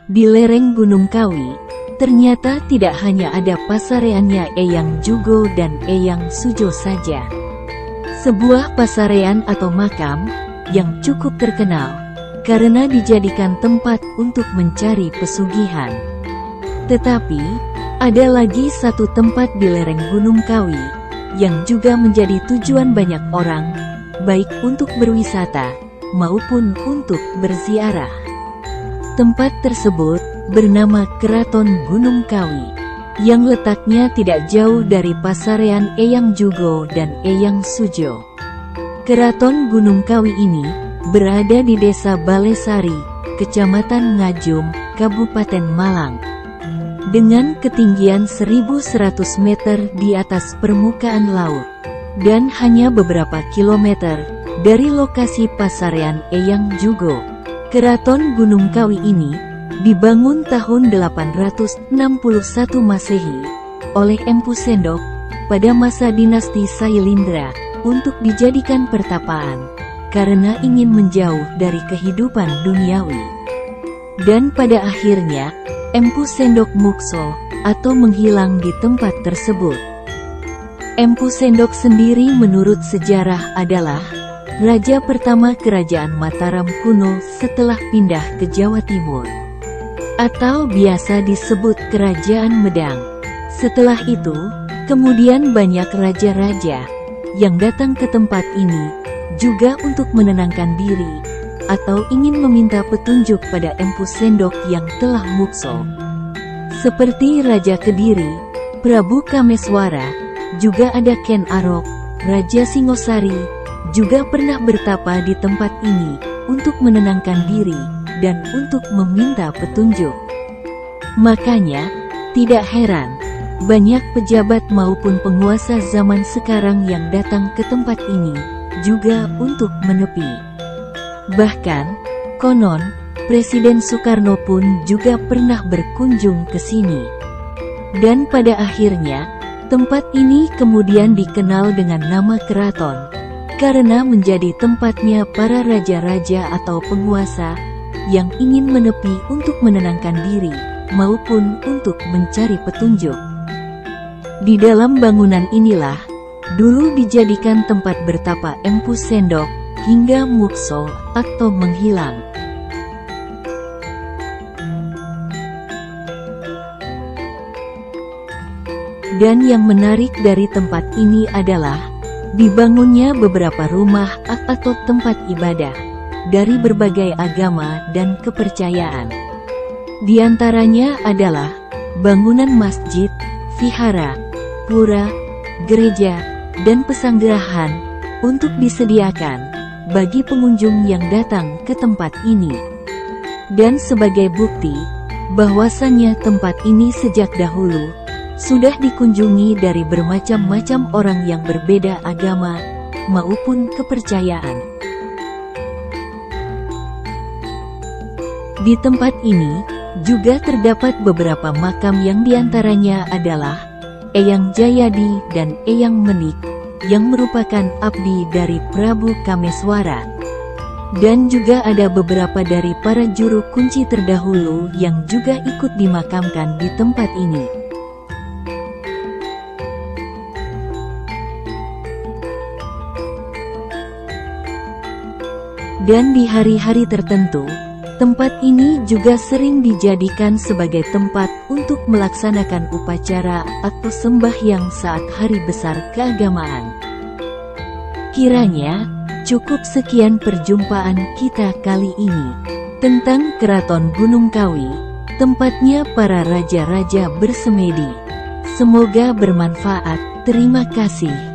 Di lereng Gunung Kawi, ternyata tidak hanya ada pasareannya Eyang Jugo dan Eyang Sujo saja. Sebuah pasarean atau makam yang cukup terkenal karena dijadikan tempat untuk mencari pesugihan. Tetapi, ada lagi satu tempat di lereng Gunung Kawi yang juga menjadi tujuan banyak orang, baik untuk berwisata maupun untuk berziarah. Tempat tersebut bernama Keraton Gunung Kawi, yang letaknya tidak jauh dari pasarean Eyang Jugo dan Eyang Sujo. Keraton Gunung Kawi ini berada di Desa Balesari, Kecamatan Ngajum, Kabupaten Malang, dengan ketinggian 1100 meter di atas permukaan laut, dan hanya beberapa kilometer dari lokasi pasarean Eyang Jugo. Keraton Gunung Kawi ini dibangun tahun 861 Masehi oleh Empu Sendok pada masa dinasti Sailendra untuk dijadikan pertapaan karena ingin menjauh dari kehidupan duniawi. Dan pada akhirnya Empu Sendok mukso atau menghilang di tempat tersebut. Empu Sendok sendiri menurut sejarah adalah raja pertama kerajaan Mataram kuno setelah pindah ke Jawa Timur, atau biasa disebut Kerajaan Medang. Setelah itu, kemudian banyak raja-raja yang datang ke tempat ini juga untuk menenangkan diri atau ingin meminta petunjuk pada Empu Sendok yang telah mukso. Seperti Raja Kediri, Prabu Kameswara, juga ada Ken Arok, Raja Singosari, juga pernah bertapa di tempat ini untuk menenangkan diri dan untuk meminta petunjuk. Makanya, tidak heran, banyak pejabat maupun penguasa zaman sekarang yang datang ke tempat ini juga untuk menepi. Bahkan, konon, Presiden Soekarno pun juga pernah berkunjung ke sini. Dan pada akhirnya, tempat ini kemudian dikenal dengan nama keraton, karena menjadi tempatnya para raja-raja atau penguasa yang ingin menepi untuk menenangkan diri maupun untuk mencari petunjuk. Di dalam bangunan inilah dulu dijadikan tempat bertapa Empu Sendok hingga mukso atau menghilang. Dan yang menarik dari tempat ini adalah dibangunnya beberapa rumah atau tempat ibadah dari berbagai agama dan kepercayaan. Di antaranya adalah bangunan masjid, vihara, pura, gereja, dan pesanggerahan untuk disediakan bagi pengunjung yang datang ke tempat ini. Dan sebagai bukti bahwasannya tempat ini sejak dahulu sudah dikunjungi dari bermacam-macam orang yang berbeda agama maupun kepercayaan. Di tempat ini juga terdapat beberapa makam yang diantaranya adalah Eyang Jayadi dan Eyang Menik yang merupakan abdi dari Prabu Kameswara. Dan juga ada beberapa dari para juru kunci terdahulu yang juga ikut dimakamkan di tempat ini. Dan di hari-hari tertentu, tempat ini juga sering dijadikan sebagai tempat untuk melaksanakan upacara atau sembahyang saat hari besar keagamaan. Kiranya, cukup sekian perjumpaan kita kali ini tentang Keraton Gunung Kawi, tempatnya para raja-raja bersemedi. Semoga bermanfaat. Terima kasih.